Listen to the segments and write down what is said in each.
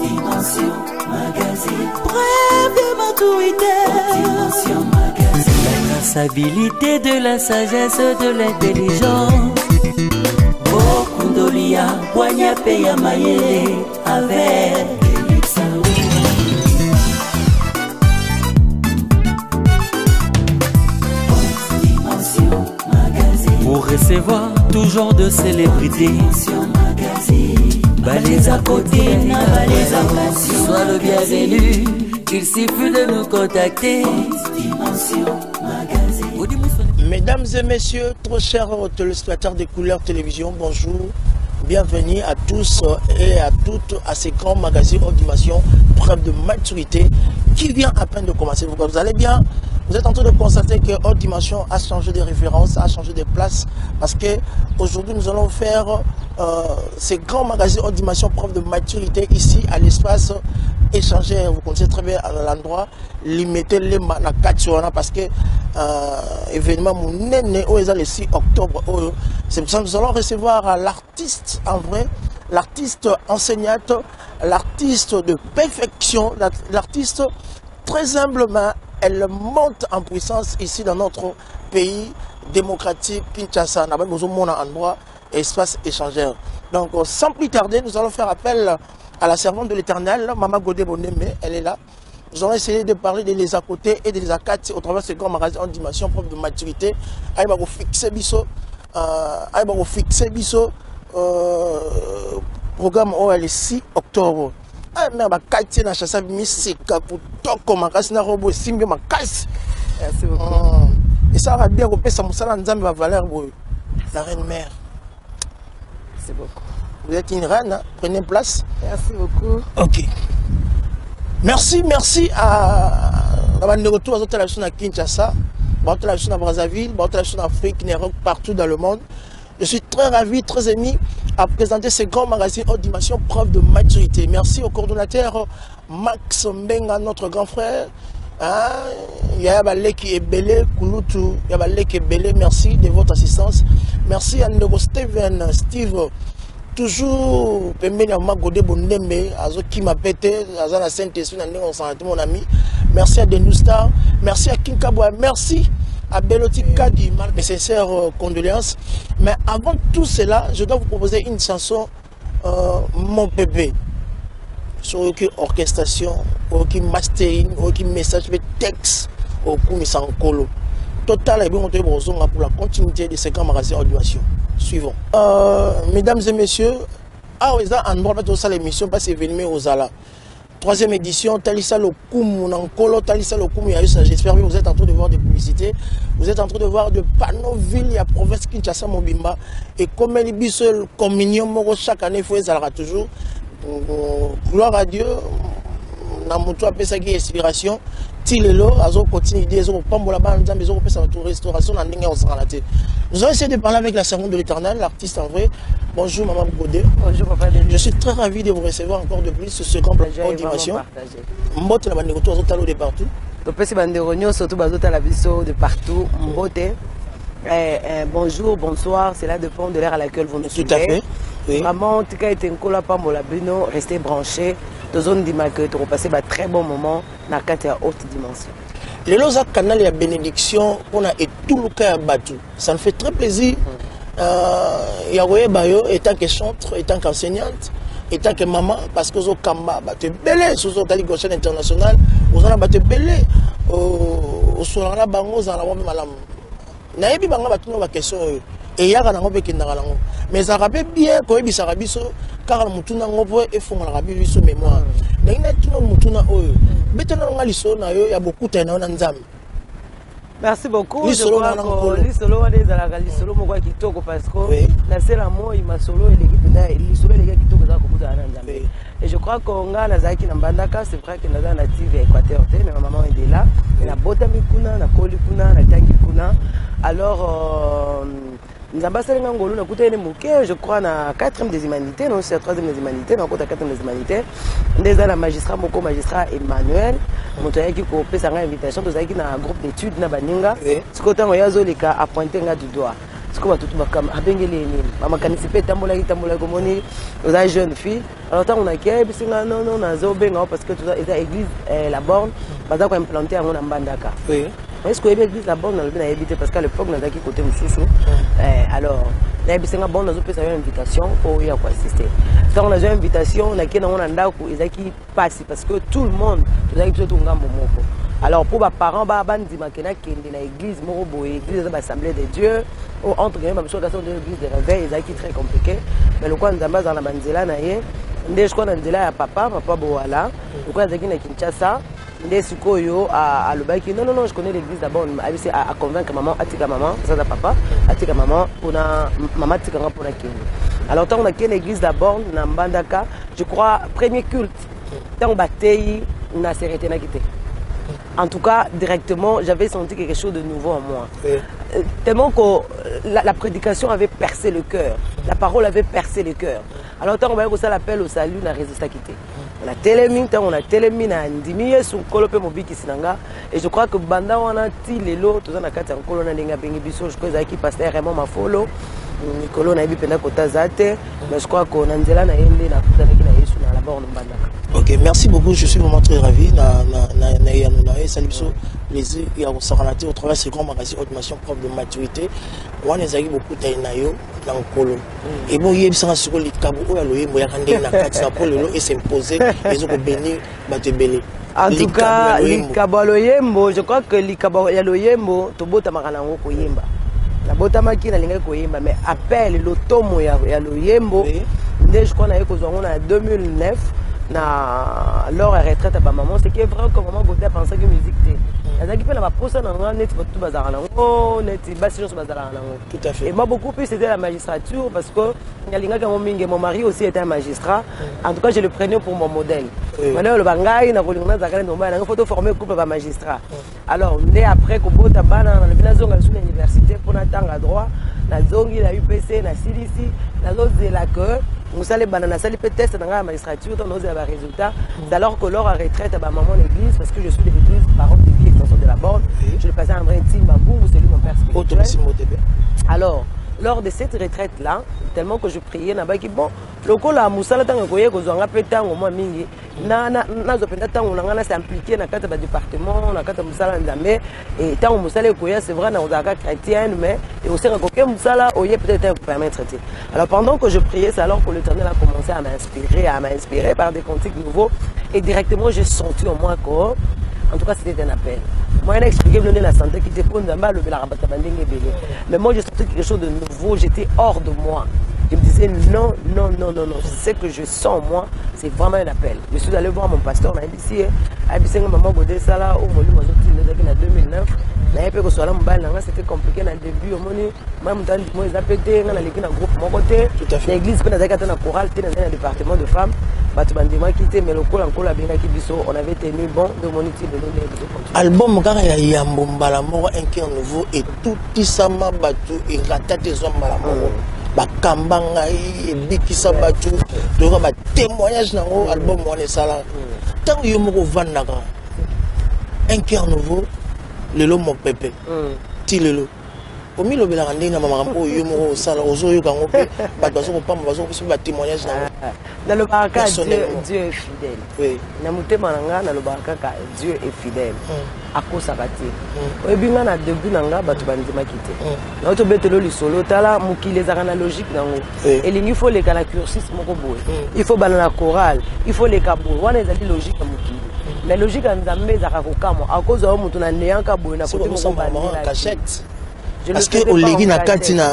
Dimension Magazine. Bref de maturité. Dimension Magazine. La traçabilité de la sagesse, de l'intelligence. Bokundolia, Boigna Peya Mayele, avec Dimension Magazine. Pour recevoir tout genre de célébrités. Dimension Magazine. Balais à côté, balais à passion. Sois le bienvenu, il suffit de nous contacter. Dimension Magazine. Mesdames et messieurs, trop chers téléspectateurs de Couleurs Télévision, bonjour. Bienvenue à tous et à toutes à ces grands magazines haute dimension, preuve de maturité, qui vient à peine de commencer. Vous allez bien? Vous êtes en train de constater que Haute Dimension a changé de référence, a changé de place, parce que aujourd'hui nous allons faire ces grands magazines Haute Dimension, preuve de maturité ici à l'espace échanger. Vous connaissez très bien l'endroit, limiter les manakatsuana, parce que événement mon né le 6 octobre. C'est pour ça que nous allons recevoir l'artiste en vrai, l'artiste enseignante, l'artiste de perfection, l'artiste très humblement. Elle monte en puissance ici dans notre pays démocratique, Kinshasa. Nous avons un endroit, espace échangeur. Donc, sans plus tarder, nous allons faire appel à la servante de l'Éternel, Maman Godé Boneme, elle est là. Nous allons essayer de parler de les à côté et de les à quatre au travers de ce grand magasin en dimension, preuve de maturité. Aïe, va vous fixer biso. Aïe, va vous fixer biso. Programme le 6 octobre. Ah mais ma quartier na chassa misika kutoko makasi na robo simbi makasi. Merci beaucoup. Et ça va bien repasser mon salaire nzambe va valeur la reine mère. Merci beaucoup. Vous êtes une reine, hein? Prenez place. Merci beaucoup. OK. Merci à la de retour à l'hôtel à Kinshasa, à l'hôtel à Brazzaville, à l'hôtel en Afrique, partout dans le monde. Je suis très ravi, très ému à présenter ce grand magazine haute dimension, preuve de maturité. Merci au coordonnateur Max Mbenga, notre grand frère. Yabalé qui est belé, Kouloutou, Yabalé qui est belé. Merci de votre assistance. Merci à Nego Steve, toujours Godé Bonembe, Azo qui m'a pété, Azana Saint-Esprit, mon ami. Merci à Denustar, merci à Kinkaboua, merci à Beloti Kadi, mes sincères condoléances. Mais avant tout cela, je dois vous proposer une chanson, Mon bébé. Sur aucune orchestration, aucun mastering, aucun message, mais texte, aucun message en colo. Total et bien pour la continuité de ces grands magasins en animation. Suivons. Mesdames et messieurs, en droit de l'émission, parce que c'est aux Ala. 3e édition, Talissa Lokoum, Nankolo, Talissa Lokoum, j'espère que vous êtes en train de voir des publicités, vous êtes en train de voir de panneaux villes, il y a province Kinshasa Mobimba, et comme elle dit seul communion, chaque année, il faut les toujours. Gloire à Dieu, dans mon toit, ça qui est inspiration, Tilelo, Azo continue d'idée, Azo Pambola Banza, mais Azo Pessa restauration, dans l'Inga, on sera raté. Nous allons essayer de parler avec la servante de l'Éternel, l'artiste en vrai. Bonjour Maman Godé. Bonjour Papa. Je suis très ravi de vous recevoir encore de plus sur ce grand plateau dimension. Mbote la bande de retour de partout. Topesi bande de rogno surtout bazota la biso de partout. Mbote. Bonjour, bonsoir, cela dépend de l'heure à laquelle vous nous suivez. Tout à fait. Oui. Vraiment, en tout cas, Tenkola Pambola Bino, restez branchés. Dans zone d'image, tu vas passer un très bon moment dans la haute dimension. Les lois canal et bénédiction, on a tout le cas à Batou. Ça me fait très plaisir. Yahweh Bayo, étant que chantre, étant qu'enseignante, étant que maman, parce que vous avez belé sur le Gauche international, vous avez belé au Solana Bango, vous avez malam. Naïbi Bango, vous avez question. Et il y a un peu de temps. Mais ça rappelle bien que les Arabiso, car le mouton n'a pas et font la rabie sur mémoire. Mais il y a tout le mouton à eux. Maintenant, il y a beaucoup de temps. Merci beaucoup. Je crois que l'isolo est à la l'isolo moi qui toque parce que la seule amour il m'a solo et l'équipe là l'isolo les gars qui toque ça comme ça et je crois qu'on a la zaki na bandaka c'est vrai que na native Équateur mais ma maman est là na botami kuna na koli kuna na tangi kuna alors nous ambassadeurs ngolo na kuta ene muke je crois na 4e des humanités non c'est 3e des humanités na kota 4e des humanités déjà la magistrat moko magistrat Emmanuel motoya qui ko pesa nga invitation to zaki na groupe d'études na baninga sikotango yazo leka a pointer nga du doigt sikoyo batutu bakama abengeli enini bamakanisi mpe etambolaki komoni oza jeune fille alors ntango naki ayebisinga non nazobenga parce que eza église la borne baza koimplante yango na mbandaka est-ce que église la borne nalobi nayebi te parce qu'à l'époque nazalaki côté mosusu alors nayebisinga borne nazopesa yo invitation mpo oya koassiste ntango nazwa invitation nakei nango na ndako ezalaki pasi parce que tout le monde tozalaki biso tongambo moko. Alors pour mes parents, bandimaki na kende na église moko boye, église de l'Assemblée de Dieu, ou entre guillemets, parce que de l'église de réveil, c'est très compliqué. Mais le quoi nous avons dans la manzela na ye, ndé je crois manzela ya papa boala, le quoi zaki na Kinshasa, ndé sikoyo à lobaki non je connais l'église d'abord, à convaincre maman, atika maman, ça da papa, atika maman pour na maman atika pour na kende. Alors tant on a l'église d'abord na Mbandaka, je crois premier culte, tant batei na serete na kité. En tout cas, directement, j'avais senti quelque chose de nouveau en moi. Tellement que la prédication avait percé le cœur. La parole avait percé le cœur. Alors, tant qu'on ça l'appel au salut, on a résisté à quitter. On a télémi, on a télémi, on a ndimié sur Kolopé Mobiki Sinanga. Et je crois que Banda, on a dit les lots, tout ça, on a quatre en colonne, on a bengi biso, je crois que pasteur Raymond Mafolo, Nicolo, on a vu Pena Kota Zate, mais je crois qu'on a dit là, on a yende, on a dit là-bas, on a bandaka. Ok, merci beaucoup. Je suis vraiment très ravi. Les il y a au travers de ce grand magazine Automation Preuve de maturité. On a beaucoup de nayo dans le colo. Et bon, il y a des sur les cabos, il y a des gens qui s'imposer, ils ont béni, batebele. En tout cas, les cabaloyembo, je crois que les cabaloyembo, tout beau tamaranango koyemba. La botamaki na linga koyemba, mais appelle l'automo ya loyembo. Je crois qu'on a en 2009. Alors à retraite à ma maman, c'est que vraiment comme maman Gauthier pensait que musique était. Elle a dit que la posa n'a net tout bazar nango, net bastion bazar nango. Tout à fait. Et moi beaucoup plus c'était la magistrature parce que mon mari aussi était un magistrat. En tout cas, je le prenais pour mon modèle. Maintenant le bangai na kolingna zakana nomba na photo formé couple ba magistrat. Alors dès après ko bota bana na binazonga sur l'université pour natanga droit, na zongi la UPC na CDC, na lozela que nous allons banana sali peut test dans la magistrature dans nos résultats alors que lors à retraite à ma maman l'église parce que je suis de l'église parole de vie extension de la borne je le passais à André Timbabou c'est lui mon père spirituel. Alors lors de cette retraite là tellement que je priais na baki bon lokola musala tanga koye ko zonga petango moi mingi na zo penda tango na s'impliquer na kata ba département na kata musala nzambe et tango musala koye c'est vrai na ozaka chrétienne mais et aussi na koke musala oye peut-être pour permettre. Alors pendant que je priais c'est alors que l'Éternel a commencé à m'inspirer par des cantiques nouveaux et directement j'ai senti en moi que en tout cas c'était un appel. Moi il a expliqué me donner la santé qui était pour Nzamba le la rabata bandenge belé. Mais moi je sentais quelque chose de nouveau, j'étais hors de moi. Je me disais non, ce que je sens moi, c'est vraiment un appel. Je suis allé voir mon pasteur, on a dit si, maman Godé Sala, au Molu Mazoti, en 2009, c'était compliqué dans le début, même temps, moi, ils appelaient, on a l'équipe dans le groupe, mon côté, l'église, on a été dans le choral, dans un département de femmes, on avait tenu bon de mon outil de l'année. Album, quand il y a Yambomba, la mort, un cœur nouveau, et tout Tissama Batu, et Rata des hommes à la mort. Bakambanga et Bikisa Batu, il y aura un témoignage dans l'album Moine Sala. Tant que vous avez un cœur nouveau, le lot mon pépé. Tilelo. Au milieu de la randonnée, maman, au salon, aux yeux, quand on peut, témoignage dans le baraka, Dieu est fidèle. Oui. Dieu est fidèle. À cause de ça, au début, on a début, on a quitté. On a été le solo, tala, mukile zarana logique et il faut les la cursus il faut la chorale, il faut les cabos. On a des logiques mukile. La logique en Zambé zarakokamo à cause de on a néant cabo na côté mon cachette. Parce que au légui na katina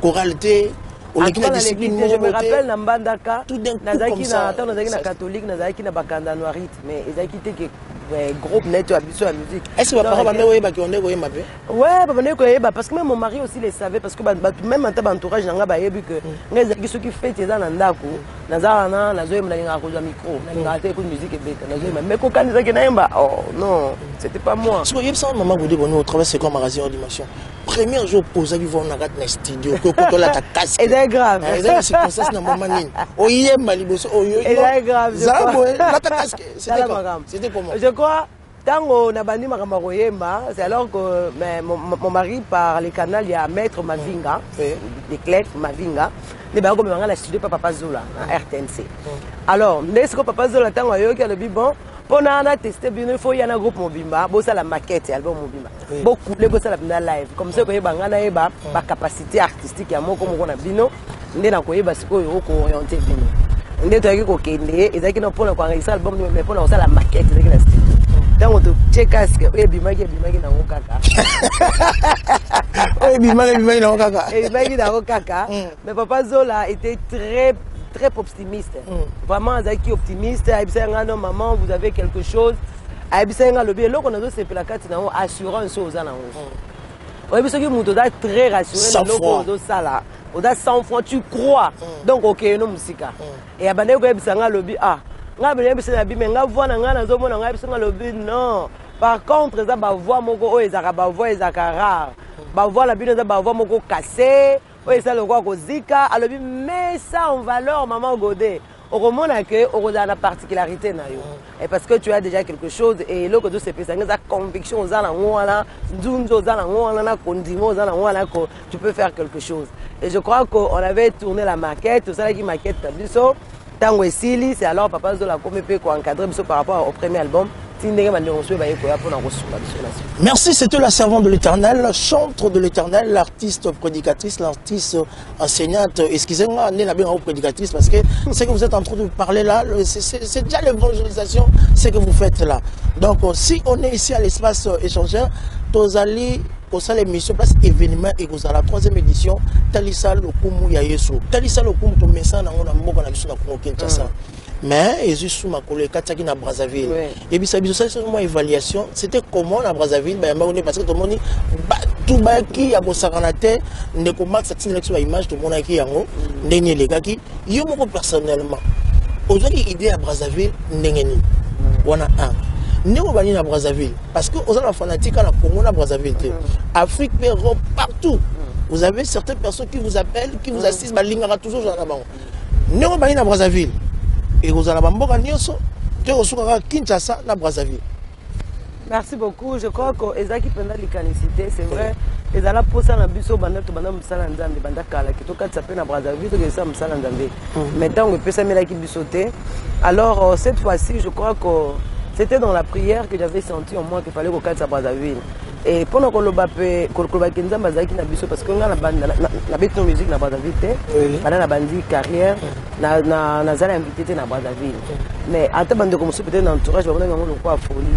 choralité je me rappelle na Mbandaka nazaki na attends nazaki na catholique nazaki na bakanda noirite mais ezaki te que groupe net à biso à musique. Est-ce que papa bande oyeba ki onde koyeba pe? Ouais, papa bande koyeba parce que même mon mari aussi le savait parce que même en tant entourage nanga ba yebi que ngezaki soki fête za na ndako nazala na nazoyemba linga ko za micro na linga te ko musique ebeta nazoyemba mais ko kanisa ke naemba oh non c'était pas moi. So yebsa maman Godé bono au travail c'est comme magazine en dimension. Premier jour posa vi vont na studio ko ko la ta casque. C'est grave. C'est circonstance na maman nini. Oyemba liboso oyo. C'est grave. Zabo la ta casque. C'était comment? Je crois Tango Nabani Maramaroyemba, c'est alors que mon mari, par les canaux, il y a Maître Mavinga, des clés Mavinga, les barreaux me la studio Papa Zola, à RTNC. Alors, n'est-ce que Papa Zola, Tango Yoki a le bibon, pour nous tester, il faut y avoir un groupe Mobimba, bossa la maquette, album Mobimba. Beaucoup de bossa la live, comme ça, il y a ma capacité artistique, il y a mon comme on a bino, il y a un peu orienté bino. Il y a un peu de il y a un peu de album, mais pour nous, la maquette, il y a donc on te check casque et bimaki na okaka et bimaki na okaka et bimaki na okaka mais Papa Zola était très optimiste vraiment Zaki optimiste aibisa non maman vous avez quelque chose aibisa nga lobi loko na zo sepela kati na assurance aux ana on aibisa ki muto da très rassuré loko zo sala oda 100 francs tu crois donc OK no musika et abane ko aibisa nga lobi non. Par contre, ça va voir mon go, ils va voir les rare. Va voir la bine, ça va voir mon go cassé. Oui, ça le quoi zika. Alors mais ça en valeur, maman Godé. Au roman que on a la particularité na yo. Et parce que tu as déjà quelque chose et l'autre de ces personnes, ça conviction aux ala wana, dunzo aux ala wana, condiment aux ala wana que tu peux faire quelque chose. Et je crois qu'on avait tourné la maquette, tout ça qui maquette tabliso. Tango Sili, c'est alors Papa Zola comme peut encadrer par rapport au premier album. Merci, c'était la servante de l'Éternel, chantre de l'Éternel, l'artiste prédicatrice, l'artiste enseignante. Excusez-moi, n'est la bien prédicatrice parce que ce que vous êtes en train de parler là, c'est déjà l'évangélisation, ce que vous faites là. Donc, si on est ici à l'espace échangeur, Tozali, pour ça l'émission place événement et vous avez la 3e édition, Talisa Lokumu Yayesu. Talisa Lokumu, ton message, on a un mot qu'on a vu sur la Kinshasa. Mais je suis ma collègue Kataki na Brazzaville. Et puis ça c'est une évaluation. C'était comment à Brazzaville, parce que tout le monde tout le monde qui a bossé en terre, ne comment cette image tout le monde qui a dernier les gars qui yo moi personnellement. Aujourd'hui idée à Brazzaville n'engeni. On a un. Nous bani à Brazzaville parce que aux la fanatique à la Congo à Brazzaville. Afrique, Europe, partout. Vous avez certaines personnes qui vous appellent, qui vous assistent, balingara toujours là-bas. Nous bani à Brazzaville. Et vous allez Kinshasa, na Brazzaville. Merci beaucoup. Je crois que Ezaki pendant l'icanicité, c'est vrai. Et là pour ça, na biso banda to banda musala nzambe banda kala ki to katsa pe na Brazzaville to ça musala nzambe. Maintenant on peut ça mela ki bisoté. Alors cette fois-ci, je crois que c'était dans la prière que j'avais senti en moi qu'il fallait qu'on katsa Brazzaville. Et pendant qu'on le bappe, qu'on le bappe nzamba zaki na biso parce que on a la bande la bête de musique na Brazzaville, banda na bandi carrière na zala invité na Brazzaville. Mais ata bande comme ça peut-être entourage va vraiment le quoi folie.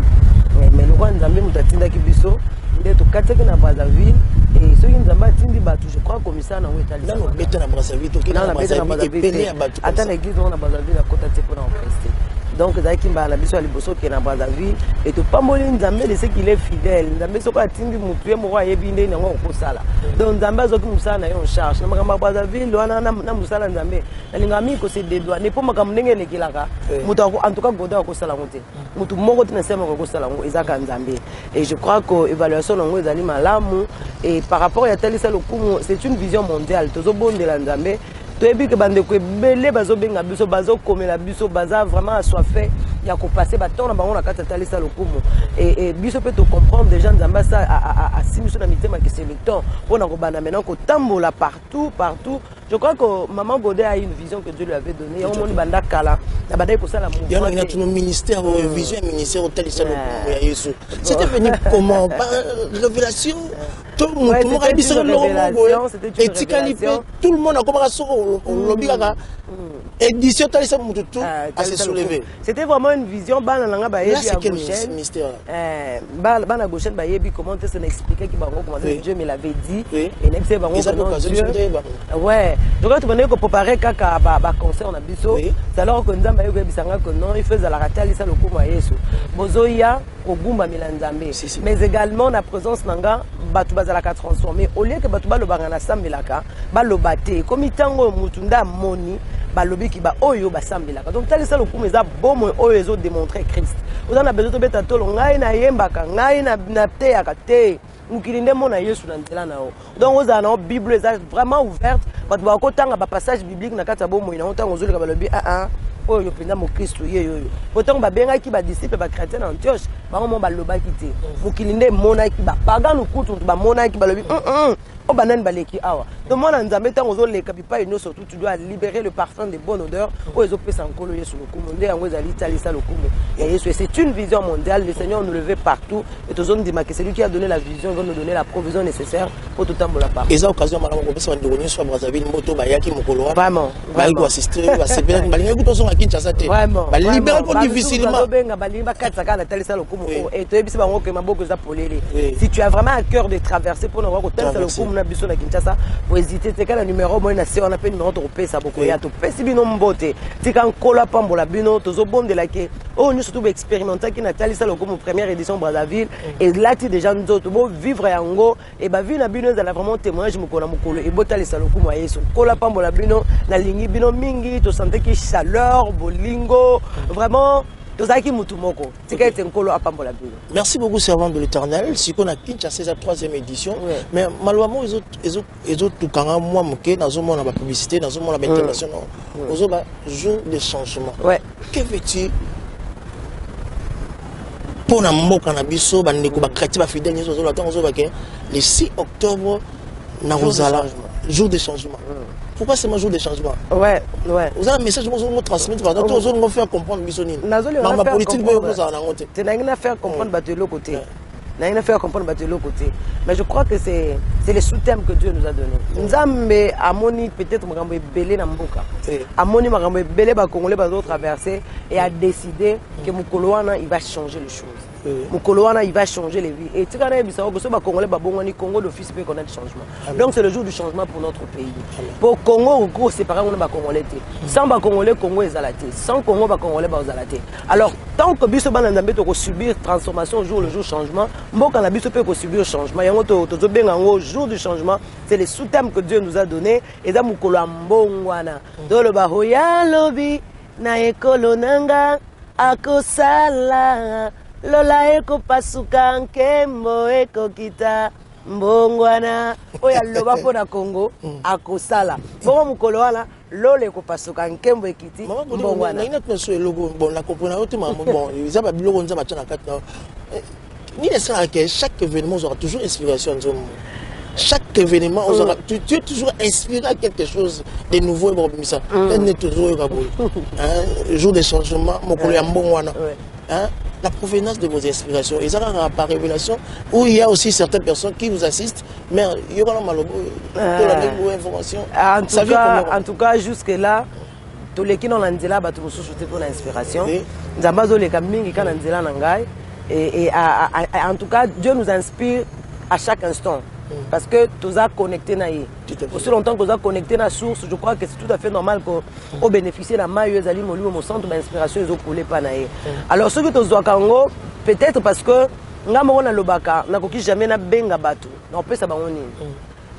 Mais nous quand nzambe mutatinda ki biso, il est to katsa na Brazzaville et ceux qui nzamba tindi batu je crois comme ça na wetali. Non bête na Brazzaville to ki na Brazzaville. Ata na église na Brazzaville na kota te pour en prester. Donc, Zaki Mbala Biso Aliboso qui est dans Brazzaville et tout pas molin Nzambe de ce qu'il est fidèle. Nzambe soko atindi mutuye mo yebinde na ngo kosala. Donc Nzambe zoki musala na yo en charge. Na makamba Brazzaville wana na musala Nzambe. Na lingami ko se dedwa ne po makamba ndenge lekilaka. Mutu en tout cas goda ko sala ngote. Mutu moko tina sema ko sala ngo ezaka Nzambe. Et je crois que évaluation ngo ezali malamu et par rapport à Talisa Lokumu, c'est une vision mondiale. Tozo bondela Nzambe. Tu que bande ko belé bazo benga biso bazo komela biso baza vraiment assoiffé ya ko passer baton na bango na kata Talisa Lokumu et biso peut te comprendre déjà Nzamba ça à simiso na mitema que c'est le temps on a ko bana maintenant ko tambola partout je crois que maman Godé a une vision que Dieu lui avait donnée on moni banda kala na banda pour ça la mouvement il y a tout le ministère vision ministère au Talisa Lokumu ya Yesu c'était venu comment par révélation tout le monde a biso tout le monde a commencé édition Talisa Mututu à se soulever. C'était vraiment une vision. Là, c'est quel mystère? Bana Gauchen Bayebi, comment on expliquait comment Dieu me l'avait dit. Et n'excès Dieu. Ouais. Donc, tu m'as dit préparer Kaka concert, on a biso. C'est alors que nous avons dit que non, il faisait la Talisa Lokumu Yesu. Bozoya, Ogumba Milanzambe. Mais également, la présence Nanga, Batouba Zalaka transformé. Au lieu que Batouba le Barana Sambilaka, Balobate, comme il tango Mutunda Moni, balobi ki ba oyo basambelaka donc Talisa Lokumu eza bomo oyo ezo démontrer Christ oza na besoin to beta tolo ngai na yembaka ngai na teyaka te mukili nde mona Yesu na nzela na o donc oza na Bible eza vraiment ouverte bato bakotanga ba passage biblique na kati ya bomo ina otanga ozoleka balobi oyo penda mo Kristo ye yo pourtant ba benga ki ba disciple ba chrétien en Antioche ba mo ba loba ki te mokili nde mona ki ba pagano kutu ba mona ki ba lobi o banane baleki awa donc moi nzambe tango zo leka bipa ino surtout tu dois libérer le parfum de bonne odeur o ezo pesa nkolo Yesu lokumu nde yango ezali talisa lokumu ya Yesu. C'est une vision mondiale, le Seigneur nous le veut partout et tous on dit que c'est lui qui a donné la vision, va nous donner la provision nécessaire pour tout temps la part. Et ça occasion madame ko pesa ndonyo soit Brazzaville moto ba yaki mokolo vraiment ba ko assister ba sebela balinga ko tozo Kinshasa te ba libérer ko difficilement benga balimba katsa kana talisa lokumu et to ebisi bango ke maboko za polele. Si tu as vraiment un cœur de traverser pour n'avoir ko talisa lokumu na biso na Kinshasa pour hésiter te kana numéro moi na se on appelle numéro to pesa boko ya to pesi bino mbote tika nkola pambola bino tozo bondela ke oh nous surtout expérimenter qui Nathalie ça comme première édition Brazzaville et là tu déjà nous autres bon vivre yango et ba vie na bino za vraiment témoignage mukolo mukolo et botali ça comme Yesu kola pambola bino na lingi bino mingi to sentir qui chaleur bolingo vraiment tozaki mutu moko tika ete nkolo apambola bino. Merci beaucoup servant de l'Éternel si qu'on a Kinshasa sa 3e édition mais malheureusement les autres tout quand moi moké dans un monde la publicité dans un monde la international aux autres jour de changement. Que veux-tu pour na mboka na biso ba ndeko ba chrétien ba fidèle nyoso zo tango zo ba ke le 6 octobre na Rosala jour de changement. Pourquoi c'est un jour de changement? Ouais. Vous avez un message que vous transmettez par exemple, vous allez faire comprendre bisoni. Ma politique veut ça en côté. Tu n'as rien à faire comprendre de l'autre côté. N'a rien à faire comprendre de l'autre côté. Mais je crois que c'est le sous-thème que Dieu nous a donné. Nous avons amoni peut-être magambo belé na mboka. Amoni magambo belé ba congolais ba traverser et a décidé que Mukoloana il va changer les choses. Mukoloana il va changer les vies. Et tu connais bisao que ce ba congolais ba bongoni Congo d'office peut connaître changement. Donc c'est le jour du changement pour notre pays. Pour Congo gros séparer on ba congolais. Sans ba congolais Congo ezalate. Sans Congo ba congolais ba ezalate. Alors tant que biso ba nzambe to subir transformation jour le jour changement, mboka na biso peut subir changement. Yango to benga ngo jour du changement, c'est le sous-thème que Dieu nous a donné et za mukolo mbongwana. Dolo ba hoya lobi na ekolo nanga akosala lola eko pasuka nkembo eko kita mbongwana oya loba pona Congo akosala bongo mukolo wana lola eko pasuka nkembo ekiti mbongwana ina tneso elogo bon la comprendre ote maman bon ils a biloko nza batana kata ni laissera que chaque événement aura toujours inspiration en zone. Chaque événement, tu es toujours inspiré à quelque chose de nouveau. Jour de changement, la provenance de vos inspirations. Il y a par révélation où il y a aussi certaines personnes qui vous assistent, mais il y a information. En tout cas, jusque-là, tous les qui n'ont pas dit là, ils sont pour l'inspiration. Et en tout cas, Dieu nous inspire à chaque instant. Parce que tu as connecté na aussi longtemps que tu as connecté na source, je crois que c'est tout à fait normal qu'on bénéficie de la maille zali mon centre d'inspiration ils ont coulé pas na. Alors ceux que tu as kango peut-être parce que ngamo na lobaka na koki jamais na benga batu. Na peut ça banoni.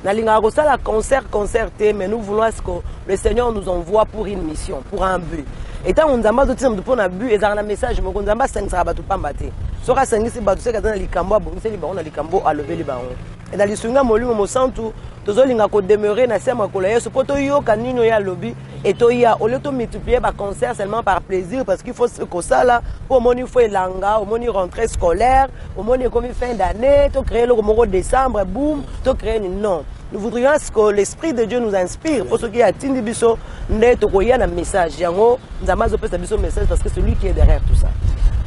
Na linga ko sala concerté mais nous voulons que le Seigneur nous envoie pour une mission, pour un but. Et tant on zamba tout pour un but et un message mon zamba 5 sera batu pambate. Sora 5 si batu c'est que dans likambo abomisa libaron na likambo a lever libaron. Et dans l'histoire molimo mo santu tozolinga ko demeurer na sema ko la yeso poto yo kanino ya lobby et to ya au lieu de multiplier ba concert seulement par plaisir parce qu'il faut que ça là au moni faut elanga au moni rentrée scolaire au moni comme fin d'année to créer le mois de décembre boum to créer non. Nous voudrions que l'esprit de Dieu nous inspire pour ce qui a tindi biso net ko ya na message yango nzamazo pesa biso message parce que c'est lui qui est derrière tout ça.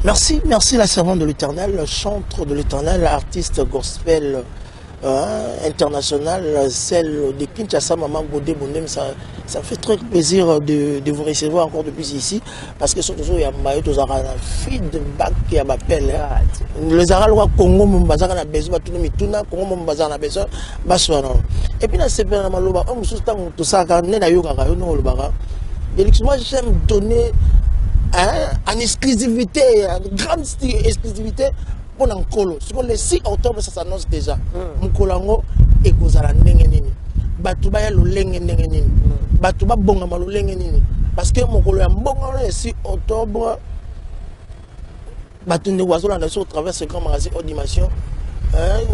Merci la servante de l'Éternel, chantre de l'Éternel, artiste gospel international, celle de Kinshasa, Maman Godé Bondem, ça fait très plaisir de vous recevoir encore de plus ici, parce que surtout il y a un feedback qui m'appelle. Les Arabes Congo, mon bazar a besoin, tout le monde, Congo, mon bazar a besoin, et puis là, c'est bien, tout ça, moi j'aime donner en exclusivité, en grande exclusivité, pour Nkolo. Le 6 octobre, ça s'annonce déjà. Mkolango et Kozala Nengenini. Batuba lo Lengenini. Batuba Bongama lo Lengenini. Parce que Mokolo est bon le 6 octobre. Batunde Wazola, au travers ce grand magasin Haute Dimension.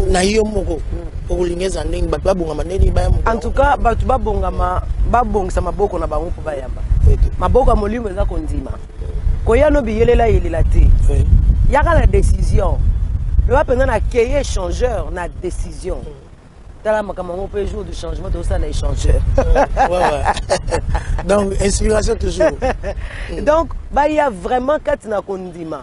nayo moko okulingeza ndenge bato babongama ndenge baya moko. En tout cas bato babongisa maboko na bango po bayamba maboko ya molimo eza kondima koya no biyelela yelela te yaka na décision loba mpenza na keye échangeur na décision tala makambo yango mpe jour du changement tosala na échangeur. Donc inspiration toujours. Donc baya vraiment kati na kondima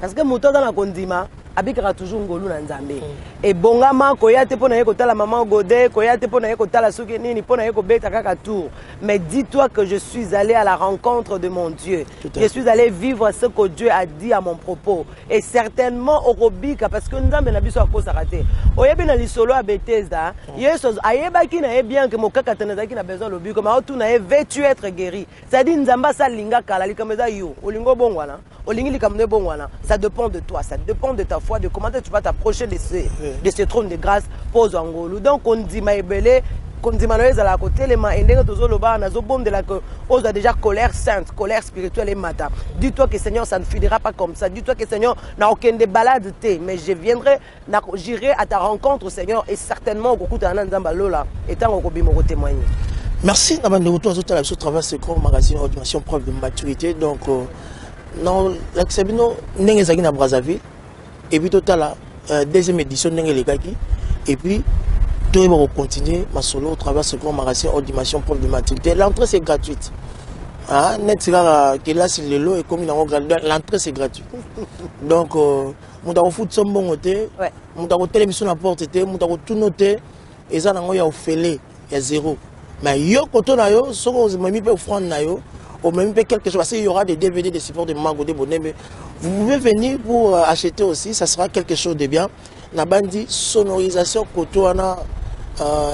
parce que moto aza na kondima abikaka toujours ngolu na nzambe ebongama koya te pona ye kotala maman Godé koya te pona ye kotala soki nini pona ye kobeta kaka tour mais dis-toi que je suis allé à la rencontre de mon Dieu. Je suis allé vivre ce que Dieu a dit à mon propos et certainement okobika parce que nzambe na biso akosaka te oyebi na lisolo ya Bethesda Yesu ayebaki na ye bien que mokaka tenazaki na besoin lobiko ma otu na ye veux-tu être guéri c'est-à-dire nzamba salinga kala likambo eza yo olingo bongwana olingi likambo bongwana ça dépend de toi ça dépend de ta foi de comment tu vas t'approcher de ce trône de grâce pose en golo donc on dit maibele qu'on dit manoise à la côté les mains et les autres loba na zo bombe de la que ose déjà colère sainte colère spirituelle et matin dis-toi que Seigneur ça ne finira pas comme ça dis-toi que Seigneur n'a aucune des balades té mais je viendrai j'irai à ta rencontre Seigneur et certainement au coup d'un nzamba lola étant au kobi mo témoigner. Merci na bande retour à ce travail ce grand magazine ordination preuve de maturité donc non l'exabino n'engezaki na Brazzaville et puis total deuxième édition n'engelekaki et puis tout le monde continuer ma solo au travers ce grand magazine ordination preuve de maturité l'entrée c'est gratuite ah net que là c'est le lot et comme l'entrée c'est gratuit donc mon ta foot son bon côté mon ta télévision à porte était mon ta tout noté et ça nango ya ofélé il y a zéro mais yo koto na yo soko mami pe offrande na yo ou même quelque chose parce qu'il y aura des DVD des supports de Maman Godé Bonnet mais vous pouvez venir pour acheter aussi ça sera quelque chose de bien na bandi sonorisation koto ana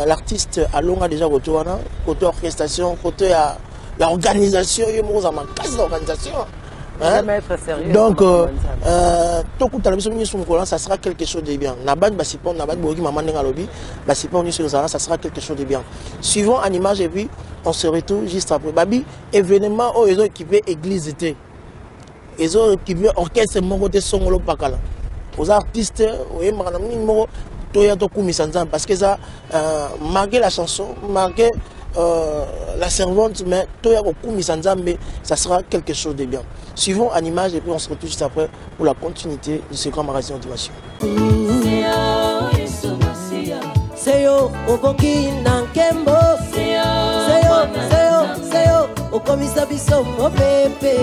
l'artiste a longa déjà koto ana koto orchestration koto ya l'organisation yo mo za makasi d'organisation donc ça sera quelque chose de bien na bande basipon na bande boki maman nga lobi basipon ni sur ça sera quelque chose de bien suivant en image et puis on se retrouve juste après babi événement aux équipés église était ils ont équipé orchestre mon côté songolo pakala aux artistes oui mo toya to kumisa nzambe parce que ça marquer la chanson marquer la servante mais toya ko kumisa nzambe ça sera quelque chose de bien suivons en image et puis on se retrouve juste après pour la continuité de ce grand magazine d'animation. Seyo okoki nankembo seyo okomisa biso mo pepe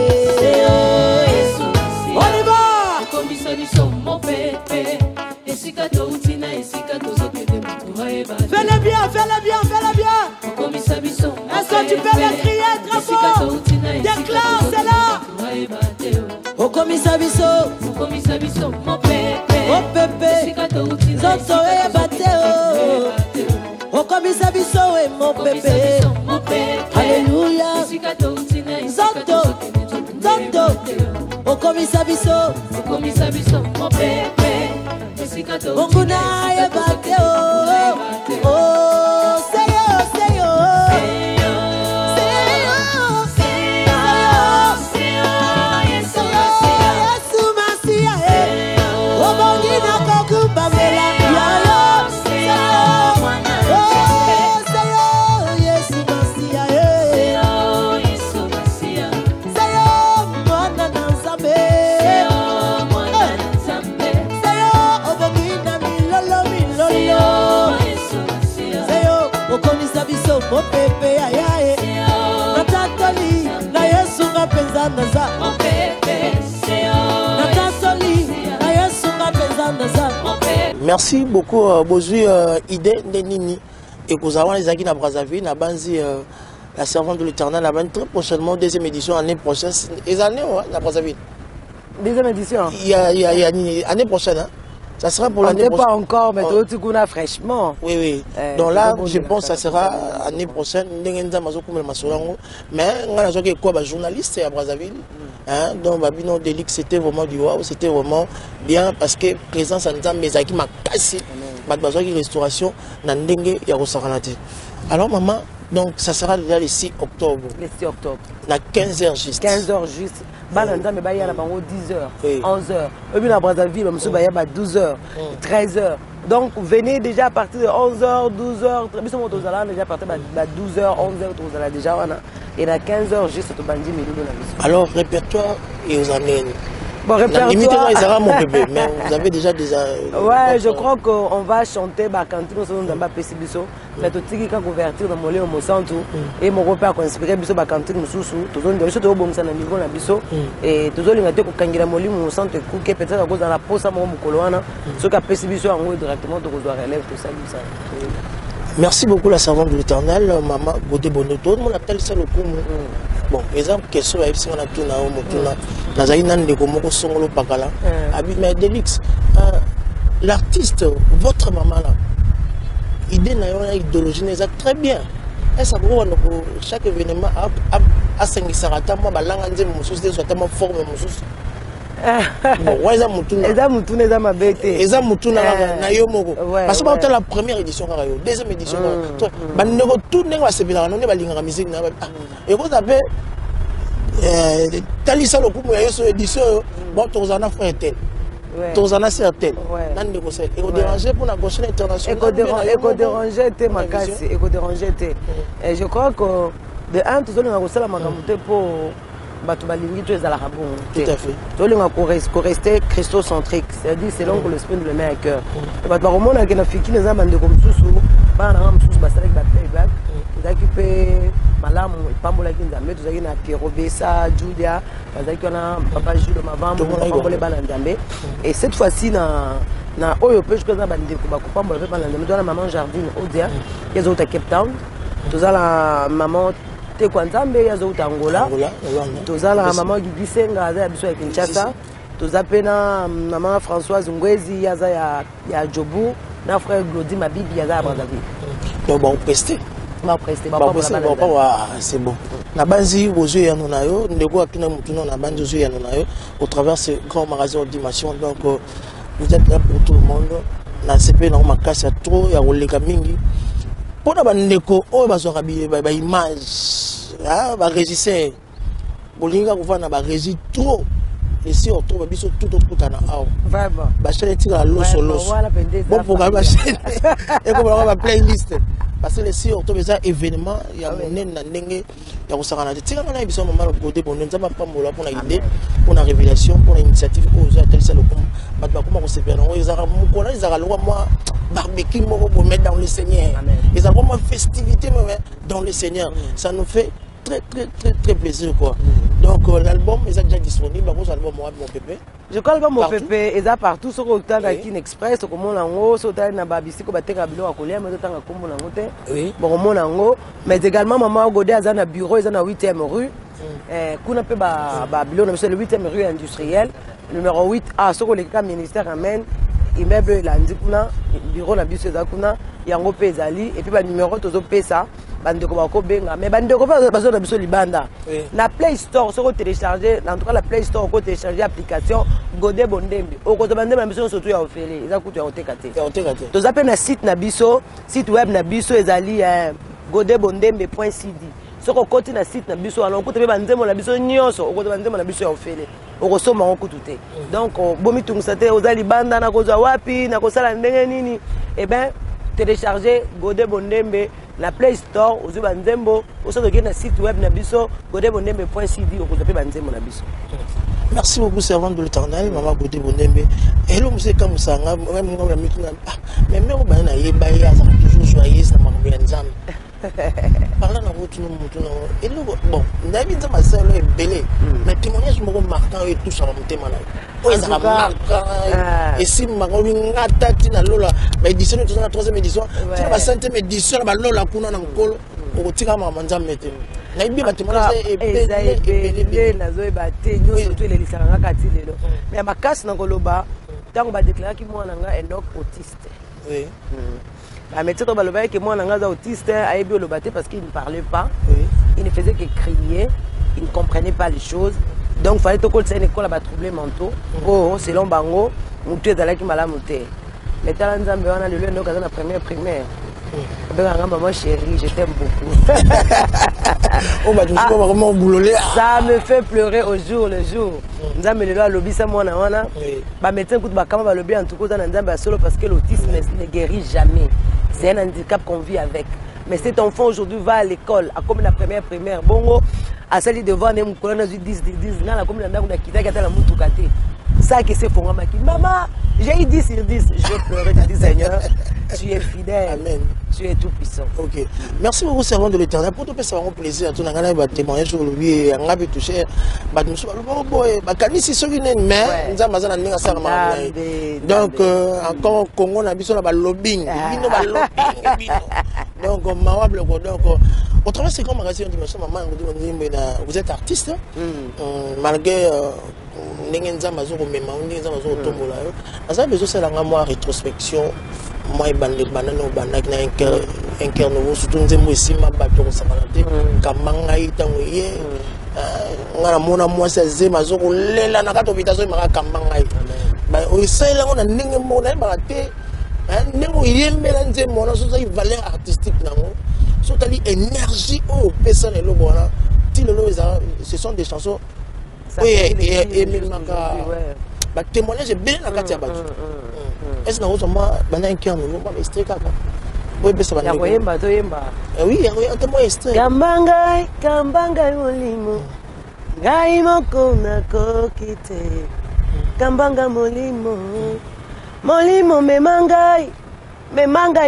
on y va okomisa biso mo pepe esika to utina esika to zokende mutu haeba fais-le bien okomisa biso est-ce que tu peux le crier très fort déclare cela okomisa biso mo pepe esika to utina zoto ebateo okomisa biso we mo pepe alléluia zoto okomisa biso mo pepe esika to utina ebateo oh seyo mo pepe ayaye natatoli na Yesu ngapenza naza mo pepe natatoli na Yesu ngapenza naza mo pepe. Merci beaucoup bozui idée ndenini et kozawa les aki na Brazzaville na banzi la servante de l'Éternel la très prochainement deuxième édition année prochaine les années na Brazzaville deuxième édition il y a année prochaine hein? Ça sera pour l'année prochaine. Pas encore, mais tout le fraîchement. Oui. Donc là, je pense que ça sera l'année prochaine. Mais on a quoi journaliste à Brazzaville. Donc, Babino Delix, c'était vraiment du wow, c'était vraiment bien parce que présence en disant mais qui m'a cassé. Ma restauration, Nandenge, Yarosaranate. Alors, maman, Donc ça sera déjà le 6 octobre. Le 6 octobre. À 15h juste. 15h juste. Balanda me baya na bango 10h, 11h. Et puis à Brazzaville, monsieur baya 12h, 13h. Donc venez déjà à partir de 11h, 12h. Très bien, déjà à partir de 12h, 11h, déjà et à 15h juste au bandi milou. Alors répertoire et aux amènes. Bon, répertoire. Mon bébé, mais vous avez déjà des... Ouais, je crois qu'on va chanter Bakantino sur Nzamba Pesibiso. Mais tout ce qui est convertir dans mon lit au Monsanto et mon repère qu'on inspire Biso Bakantino Moussou, tout le monde doit au bon sana niveau na Biso et tout le monde a kangira mon lit Monsanto et peut-être à cause de la pose à mon Mukoloana, ce qu'a Pesibiso en haut directement de doit relève tout ça. Merci beaucoup la servante de l'Éternel, maman Godé Bonoto, on appelle ça le coup. Bon, exemple, question est si on a tout là, on a Zaïnan de Gomoko Songolo Pakala, mais Delix, l'artiste, votre maman là, idée n'a pas idéologie, n'est très bien. Et ça vaut chaque événement à 5 sarata, moi, la langue de mon souci, soit tellement forme mon souci. Bon, ouais, ça mutuna. Eza mutuna eza mabete. Eza mutuna na yo moko. Parce que c'est la première édition la deuxième édition. Ba ndeko tout ndenge ba sebela na balinga musique na ba. Et vous avez talisa le coup ya yo édition bon tozana frère tel. Tozana certain. Nan ndeko c'est et déranger pour la prochaine internationale. Éco déranger te makasi, éco déranger te. Et je crois que de un tous on a reçu la makamute pour tout à fait. Il faut rester christocentrique, c'est-à-dire selon que l'esprit nous le met à cœur. Il faut que les filles qui nous amènent comme sous, malamu pambola kinza metu zaki na Pierrot Bessa Julia zaki na papa Jules Mavambo pambola bana nzambe et cette fois-ci na oyo pe je na bande ko ba pambola pe bana nzambe na maman Jardine Odia yazo ta Cape Town tozala maman te kwa nzambe yazo ta Angola tozala maman Guigui Senga za biso ya Kinshasa tozapena maman Françoise Ngwezi yaza ya Jobu na frère Glody Mabibi yaza Brazzaville. Donc bon prester c'est bon. La base aux yeux et à yo, ndeko atuna mutuna na bande aux yeux et à yo au travers de ce grand magasin d'animation. Donc vous êtes là pour tout le monde. Na CP na makasi ya trop ya oleka mingi. Pona bandeko oyo bazorabi ba image, ba régisseur. Bolinga kuva na ba régi trop. Et si on trouve biso tout au bout na aw. Vraiment. Ba chaîne tira loso loso. Bon pour ba chaîne. Et comme on va playlist. Parce que si on trouve des événements, il y a un ndenge ya kusakana te tika na biso mama Godé Bonoto nzamba pambola pour la idée pour la révélation pour l'initiative aux ateliers ça le comme ba comment on se perd on ezara mukona ezara lwa moi barbecue moko pour mettre dans le Seigneur ils ont vraiment festivité dans le Seigneur ça nous fait très plaisir quoi. Donc l'album est déjà disponible l'album mon pépé. Je crois que mon pépé est partout sur le temps d'Akin Express comme on l'ango sur le na babisi ko bateka bilo akolia mais tanga kombo nango te bon mon nango mais également maman Godé azana bureau ezana 8e rue kuna pe ba bilo na le 8e rue industrielle numéro 8A sur le ministère amène immeuble landi kuna bureau na biso ezakuna yango pe ezali et puis ba numéro tozo pesa bandeko bako benga mais bandeko bazo na biso libanda na Play Store soko télécharger en tout cas la Play Store ko télécharger application Godé Bondembe oko to bandema biso surtout ya ofele eza kutu ya otekate to zape na site na biso site web na biso ezali godebondembe.cd soko koti na site na biso alors ko te bandemo na biso nyonso oko to bandemo na biso ya ofele oko soma ko kutu te donc bomi tungisa te ozali banda na kozwa wapi na kosala ndenge nini et ben télécharger Godé Bondembe la Play Store aux Banzembo au sein de site web na biso godebondembe.cd au côté Banzembo na biso. Merci beaucoup servante de l'Éternel maman Godé Bondembe. Hello monsieur Kamusanga même ngoma mikina mais même ba na yeba ya ça toujours joyeuse na mambo ya nzambe. Parlant na route no mutu no et bon ndabi nzama selo e belé mais témoignage moko marquant et tout ça va mutema na. Et si magobi ngata tina lola ba édition de la 3e édition tina ba 5e édition ba lola kuna na nkolo okotika mama nzambe te na ibi ba témoignage e belé na zo e ba te nyoso to le lisanga kati lelo mais makasi na koloba tango ba déclarer ki mwana nga Enoch autiste. Oui. La médecin de que moi on autiste parce qu'il ne parlait pas, il ne faisait que crier, il ne comprenait pas les choses. Donc il fallait que une école à troubles mentaux. Selon Bango, on est allé qui m'a la monté. Mais talents on a le lieu donc dans la première primaire. Maman chérie, je t'aime beaucoup. Ça me fait pleurer au jour le jour. Nzambe le doit lobby ça moi na wana. Ba médecin écoute ba kama ba lobby en tout cas dans Nzambe solo parce que l'autisme ne guérit jamais. C'est un handicap qu'on vit avec. Mais cet enfant aujourd'hui va à l'école, à comme la première primaire. Bongo, à celle de voir mon colonne 10 na comme la ndako na kita kata la mutu kate. Ça qui c'est pour moi qui maman, j'ai eu 10 sur 10, je vais pleurer, je dis Seigneur, tu es fidèle. Amen. Tu es tout puissant. Ok. Merci beaucoup, servant de l'Éternel. Pour tout ça, c'est un plaisir. Tout le monde témoigner sur lui. On a pu toucher. Donc, encore au Congo, on a vu ça le lobbying. Donc, au travers de ces grands magasins, vous êtes artiste. Malgré rétrospection. Moi, un cœur nouveau, surtout nous aussi ma bateau samalate, kamanga itanguye, moi c'est mazoko lela na kato vitazo mara kamanga. Bah au sein là on a n'engue mona barate, n'engue yembela nze mona so ça valeur artistique nango, so tali énergie au personne et le voilà, ti le ce sont des chansons. Oui et Maka, bah témoignage bien la katia bateau. Est-ce que nous avons un cœur nouveau, pas extrait kaka. Oui, mais ça va. Oui, Kambanga molimo. Ngai moko na kokite. Kambanga molimo. Molimo memangai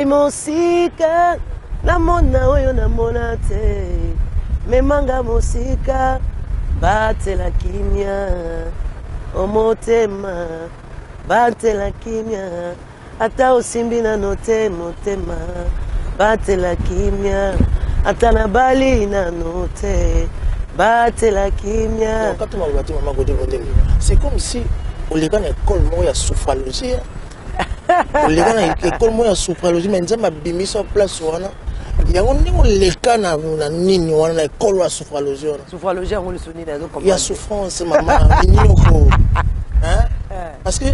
mosika. Namona oyo namona te. Memanga mosika. Bate la kimia. Omotema. Bate la kimia. Ata osimbi na note motema. Bate la kimia. Ata na bali na note. Bate la kimia. C'est comme si on est dans l'école moya sophrologie. On est dans l'école moya sophrologie, mais nous avons mis sur place. Il y a un cas na nini wana école wa sophrologie. Sophrologie on le sonne dans il y a souffrance maman. Hein? Parce que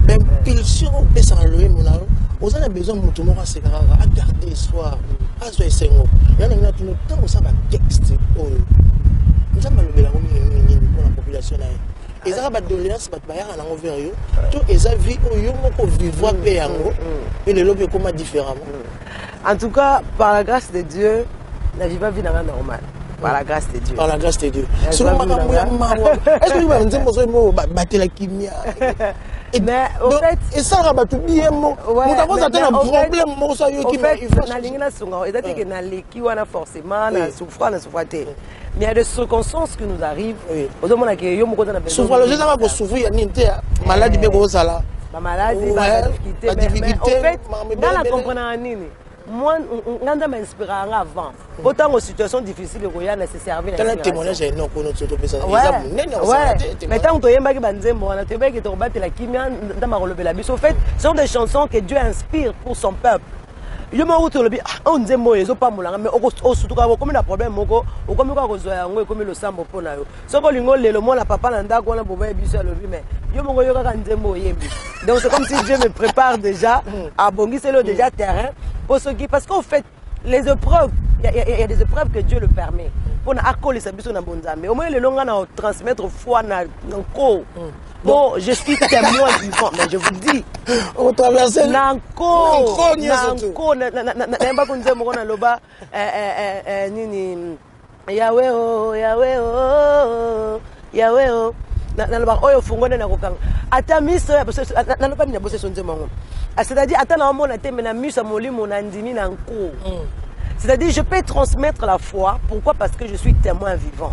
l'impulsion peut s'enlever mon amour. On a besoin de tout le monde à garder l'espoir, à se faire. Il y a tout le temps où ça va texte. Nous avons le pour la population. Et ça va de l'alliance, ça va être en envers eux. Tout et ça vit au yom qu'on vivra péango et le lobby comment différemment. En tout cas, par la grâce de Dieu, la vie va vivre normal. Par la grâce de Dieu. Par la grâce de Dieu. Est-ce que vous m'avez dit que battre la kimia? Mais au fait, et ça va tout bien. Nous avons un problème. Au fait, forcément, mais il y a des circonstances qui nous arrivent. Souffrance, je n'ai pas souffrir. Maladie, maladie, dans la compréhension. Moi, je m'inspire avant. Autant aux situations difficiles, il y a nécessaire. Un témoignage est non pour notre autopsie. Mais tant que tu es la kimia, au fait, ce sont des chansons que Dieu inspire pour son peuple. Je me retrouve on dit moi ils ont pas moulin mais au surtout comme un problème moko au comme quoi comme le sambo pour na yo so ko lingo le mo la papa nanda ko na boba biso le mais yo mo yo ka nzembo yebi donc c'est comme si Dieu me prépare déjà à bongisa le déjà terrain pour ce qui parce qu'en fait les épreuves il y a des épreuves que Dieu le permet pour accoler sa biso na bonza mais au moins le long na transmettre foi na ko. Bon, je suis témoin vivant, mais je vous dis, on traverse Nanko, Yahweh, Yahweh, Yahweh, oyo fungone na kokanga ata miso ya na pas mina bosse sonze mongo c'est-à-dire ata na mona te mena miso molimo na ndimi na nko c'est-à-dire je peux transmettre la foi pourquoi parce que je suis témoin vivant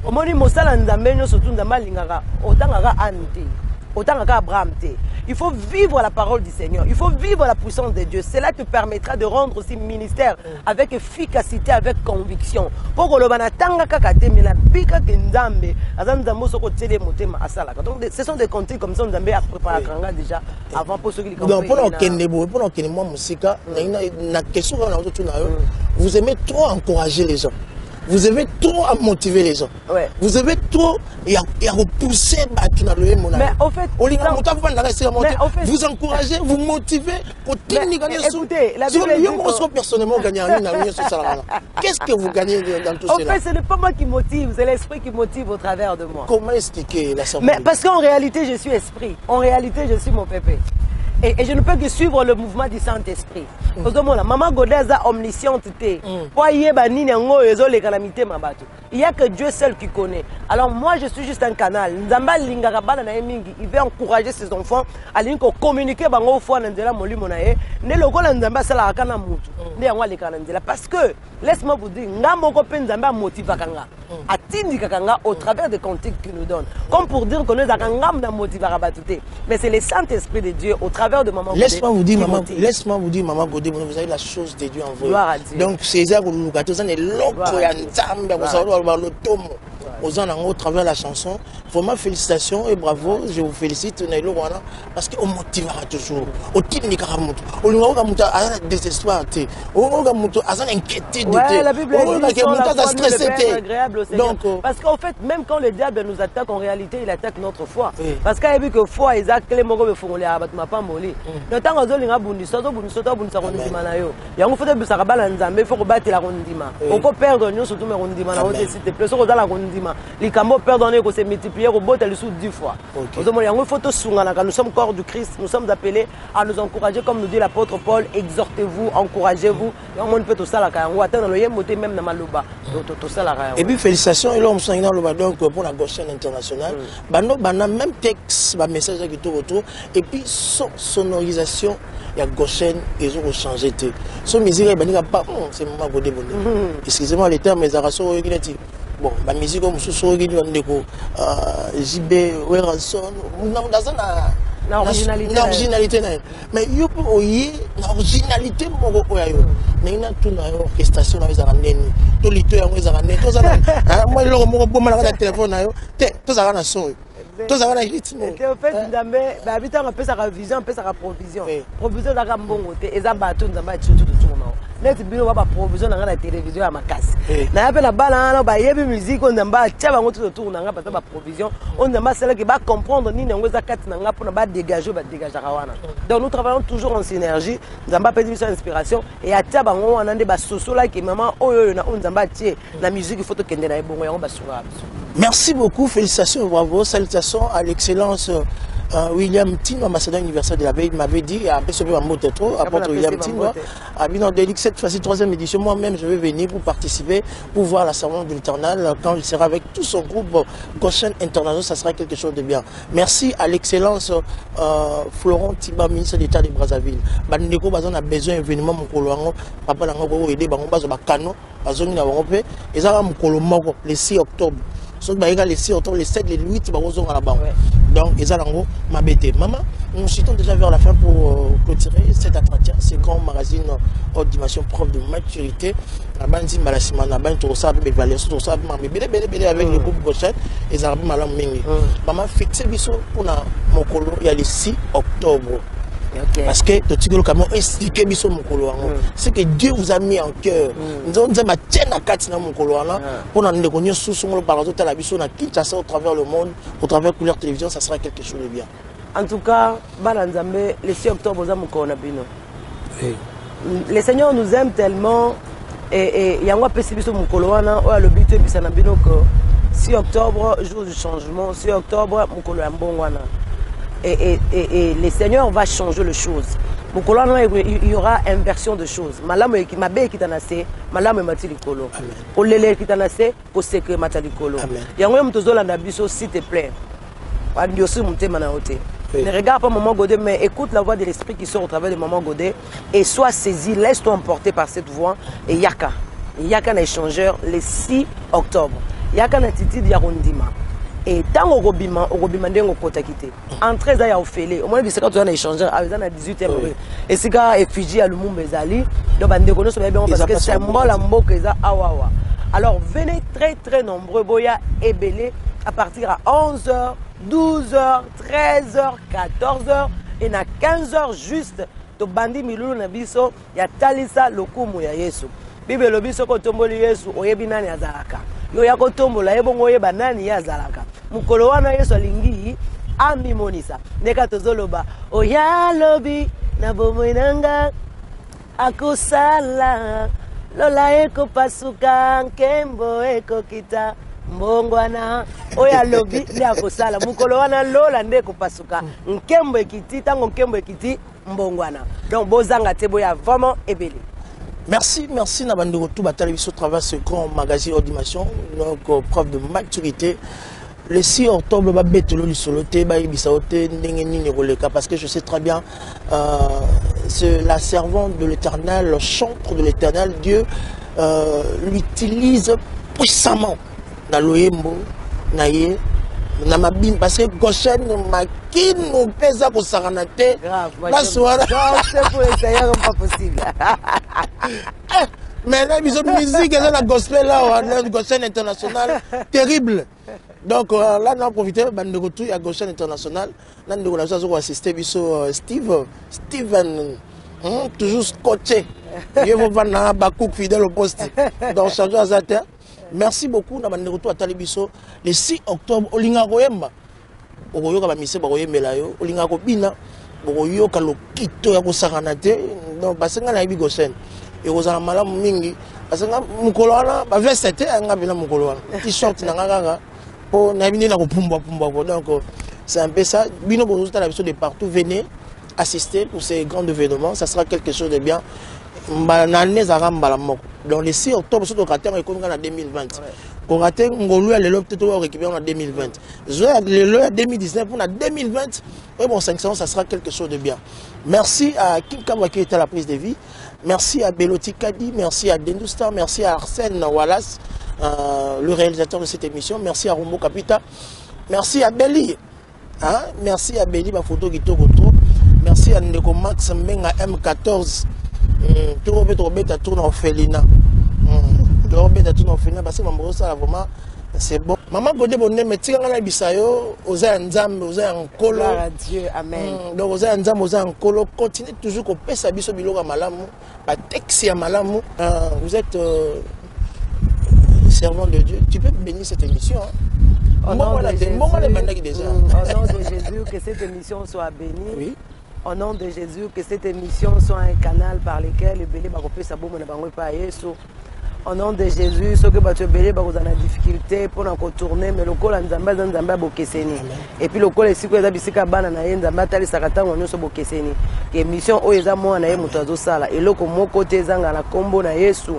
au moni mosala nzambe nyo surtout nzamba lingaka otangaka ante otangaka Abraham te. Il faut vivre la parole du Seigneur. Il faut vivre la puissance de Dieu. Cela te permettra de rendre aussi ministère avec efficacité, avec conviction. Pour que le banatanga kakate mais la bika kendambe azamzambo soko tele motema asalaka. Donc ce sont des contenus comme ça nzambe a préparé kanga déjà avant pour ceux qui comprennent. Donc pour kende moi musika na question na vous aimez trop encourager les gens. vous avez trop à motiver les gens. Ouais. Vous avez trop à repousser mais au fait, vous encouragez, vous motivez. Écoutez, la Bible personnellement gagner qu'est-ce que vous gagnez dans tout cela? En fait, ce n'est pas moi qui motive, c'est l'esprit qui motive au travers de moi. Comment expliquer la sortie? Mais parce qu'en réalité, je suis esprit. En réalité, je suis mon pépé. Et je ne peux que suivre le mouvement du Saint-Esprit. Maman Godé est omnisciente. Il n'y a que Dieu seul qui connaît. Alors moi, je suis juste un canal. Il veut encourager ses enfants à communiquer parce que, laisse-moi vous dire, au travers des cantiques qu'il nous donne. Comme pour dire qu'on est dans mais c'est le Saint-Esprit de Dieu au travers de Maman Godé. Laisse-moi vous dire, Maman Godé, vous avez la chose de Dieu en vous. Donc, César, vous avez au travers de la chanson. Vraiment, félicitations et bravo. Je vous félicite, parce qu'on motivera toujours. Au titre de Karamoto, on a des espoirs. On a inquiétude. La Bible est agréable. Parce qu'en fait, même quand le diable nous attaque, en réalité, il attaque notre foi. Parce qu'il a vu que foi, ils actent les mots de fond, les abattements pas molli. Le temps où on a bundi, soto bundi, soto bundi, soto bundi, manayo. Il y a un faut de busarabal en Zambie, il faut battre la rondima. On peut perdre nous surtout mais rondima. S'il te plaît, sur dans la rondima. Les camots pardonnés qu'on s'est multiplié au bout, elle sous 10 fois. Nous sommes corps du Christ, nous sommes appelés à nous encourager, comme nous dit l'apôtre Paul, exhortez-vous, encouragez-vous. On peut tout ça là, on atteindre le yémoté même dans Malouba. Et puis félicitations, et là on s'en donc pour la Goshen internationale. Même texte, message qui est autour, et puis son sonorisation, il y a Goshen, ils ont changé. Son musique, c'est Maman Godé. Excusez-moi les termes, mais ça rassure. Bon, la musique comme sous JB Weranson, l'originalité. Mais il y a l'originalité, il y a une orchestration, il y a un téléphone, tout ça va rythme. Et en fait, habitant un peu sa vision, un peu sa provision. Provision d'un bon côté, et ça bâton d'un match tout tournant. Net bilo va provision dans la télévision à ma casse. Na appelle la balle, ba yebi musique on d'amba tchaba tout tourne nga parce que ba provision on d'amba celle qui va comprendre ni ngoza kati na nga pour ba dégager rawana. Donc nous travaillons toujours en synergie, d'amba pédir son inspiration et à tchaba on a des ba soso là qui maman oyo na on d'amba tie la musique il faut to kende na bongo ya ba sura. Merci beaucoup, félicitations, bravo, salutations à l'excellence William Tino, ambassadeur universel de la veille, m'avait dit, à apôtre William Tino, à Binan Délix, cette fois-ci, 3e édition, moi-même, je vais venir pour participer, pour voir la cérémonie de l'Éternel, quand il sera avec tout son groupe Goshen International, ça sera quelque chose de bien. Merci à l'excellence Florent Tiba, ministre d'État de Brazzaville. Bandeko, on a besoin d'événements, mon coloango, papa l'a aider, on va se cano, et ça va mon colomango, le 6 octobre. Les 6 octobre, les 7, les 8, donc, ils ont ma bête. Maman, nous citons déjà vers la fin pour clôturer cet entretien. C'est grand magazine haute dimension, preuve de maturité. La bande dit Malassima, la bande tout ça, avec le groupe Goshen, et ça a malam mingi. Maman, fixez biso pour mon colo, il y a le 6 octobre. Parce que le Tigolo Cameroun expliqué mon colo. C'est que Dieu vous a mis en cœur. Nous avons dit ma tienne à 4 dans mon colo. Pour nous connaître sous son par la télévision, au travers le monde, au travers de couleur télévision, ça sera quelque chose de bien. En tout cas, le 6 octobre, le Seigneur nous aime tellement et il y a un peu de mon colo. Le but est que 6 octobre, jour du changement, 6 octobre, mon colo est bon. Et le Seigneur va changer les choses. Il y aura inversion de choses. Malame qui m'a bé qui t'a nassé, malame m'a-t-il colo. Pour l'élève qui t'a nassé, pour ce que m'a-t-il colo. Il y a un homme qui t'a nabiso, s'il te plaît. Ne regarde pas Maman Godé, mais écoute la voix de l'esprit qui sort au travers de Maman Godé et sois saisi, laisse-toi emporter par cette voix. Et Yaka un échangeur le 6 octobre. Yaka un titi de Yarondima. Et tant au Robima ndengo kota kité. En 13 ans, il y a Ophélie. Au moins, il y a un échangeur à 18e rue. Et c'est quand effigie à Lumumba Zali. Donc, on déconne parce que c'est un symbole à Mboka Awawa. Alors, venez très nombreux. Boya et Belé à partir à 11h, 12h, 13h, 14h et à 15h juste. To bandi milulu na biso ya talisa lokumu ya Yesu. Bible lobi soko tomboli Yesu oyebi nani azalaka. Yo ya kotombola yebongo oyeba nani azalaka. Mukolo wana Yesu alingi amimonisa. Neka tozoloba oya lobi na bomoi nanga akusala lola eko pasuka nkembo eko kita mbongwana oya lobi nde akosala mukolo wana lola nde ekopasuka nkembo ekiti tango nkembo ekiti mbongwana donc bozanga te boya vraiment ebele. Merci, merci Nabandeko tout batali biso travers ce grand magazine Audition, donc preuve de maturité. Le 6 octobre, ba betelo lisolo te ba ibisa ote ndenge nini roleka parce que je sais très bien c'est la servante de l'Éternel, le chantre de l'Éternel, Dieu l'utilise puissamment dans l'oyembo naye na mabim parce que Goshen makin nous pesa ko saranate la soirée c'est pour essayer pas possible. Mais là ils ont musique et la gospel là Goshen international terrible. Donc là, on a profité de retour à Goshen International. Là, on a assisté à Steven, toujours scotché. Il va avoir beaucoup fidèle au poste. Donc, changeons à Zata. Merci beaucoup. On a retour à Talibiso le 6 octobre. Au Lingaroyemba. Au Yoga Mise Baroyemba, au Lingakobina. Au Yoga Lokito Yakosaranate. Donc, parce que là, Goshen. Et aux Amalam Mingi. Parce que Mukoloana, veste, un Mukoloana. T-shirt, Nanga. Donc c'est un peu ça. Bino de partout, venez assister pour ces grands événements. Ça sera quelque chose de bien. Dans les 6 octobre, c'est en 2020. Pour rater, on va récupérer en 2020. Le 2019, on a 2020. Et bon, 500, ça sera quelque chose de bien. Merci à Kim Kamwa qui était à la prise de vie. Merci à Beloti Kadi. Merci à Dendustar. Merci à Arsène Wallace. Le réalisateur de cette émission. Merci à Rombo Capita. Merci à Belly. Hein? Merci à Belly, ma photo qui tourne. Merci à Ndeko Max Menga M14. Robert tourne en Félina. Robert tourne en Félina parce que maman ça vraiment c'est bon. Maman Godé bonne mais tira na bisayo oza nzambe oza nkolo. Gloire à Dieu, amen. Donc oza nzambe oza nkolo continue toujours ko pesa biso biloko malamu, ba texte ya malamu. Vous êtes servant de Dieu, tu peux bénir cette émission. Hein? Au nom de Jésus, que cette émission soit bénie. Oui. Au nom de Jésus, que cette émission soit un canal par lequel le belé va repérer sa bombe ne pas Yesu. Au nom de Jésus, ce que tu belé va vous en a difficulté pour en contourner, mais le col en Zamba Zamba Bokeseni. Et puis le col est si que Zabisika Banana Zamba Tali Sakata on nous Bokeseni. Émission Oeza Moana Mutazo Sala. Et le comme côté Zanga la combo na Yesu.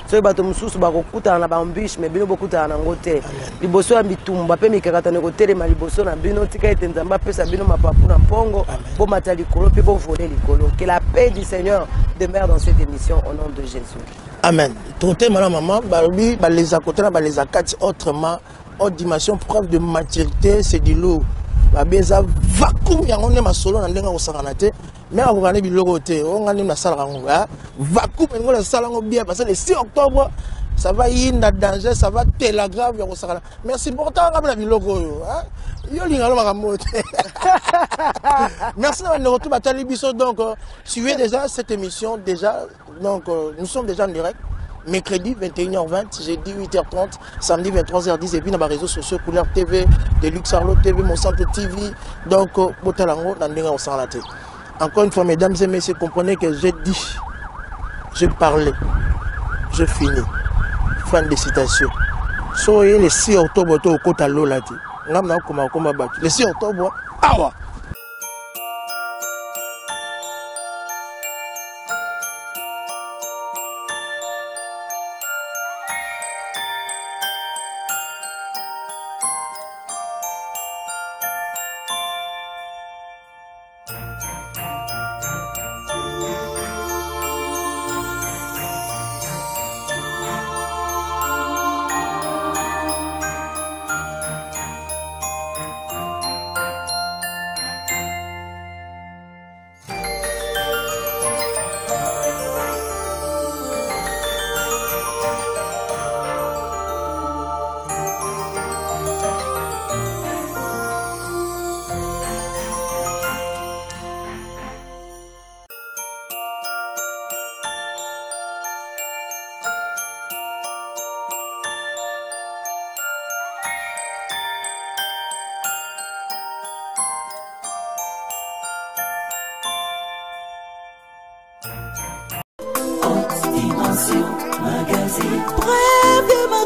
So bato mususu bakokuta na bambish mais bino bokuta na ngote liboso ya bitumba pe mikakata ne kotelema liboso na bino tika ete nzamba pesa bino mapapu na mpongo bo matali kolo pe bo voler likolo. Que la paix du Seigneur demeure dans cette émission au nom de Jésus. Amen. Toté maman balobi ba les akota na ba les akati autrement autre dimension preuve de maturité c'est du lourd. Ba beza vacuum ya ngone masolo na ndenga osangana te. Mais on va aller biloko te on ngani na sala ngo vacuum ngona sala ngo bien parce que le 6 octobre ça va y na danger ça va télégraphe ya osangana. Merci pourtant ngabela biloko yo hein. Yo linga lo makambo te. Merci de retour batali biso donc suivez déjà cette émission déjà donc nous sommes déjà en direct. Mercredi 21h20, jeudi 8h30, samedi 23h10 et puis dans les réseaux sociaux Couleur TV, Deluxe Arlo TV, Mon Centre TV, donc Botalango, dans le on s'en latte. Encore une fois, mesdames et messieurs, comprenez que j'ai dit, j'ai parlé, je finis. Fin de citation. Soyez le 6 octobre au Kota Lola. Le 6 octobre, awa.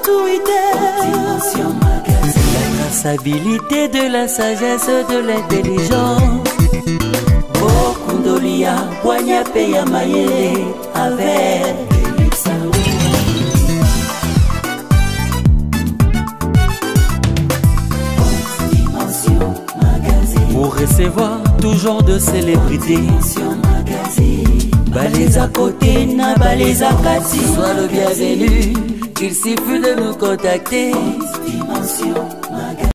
Dimension Magazine. La traçabilité de la sagesse, de l'intelligence. Bokundolia, Wanya Peya Mayele, avec Dimension Magazine. Pour recevoir tout genre de célébrités. Dimension Magazine. Balez à côté, na balez à Kati. Sois le bienvenu, il suffit de nous contacter. Dimension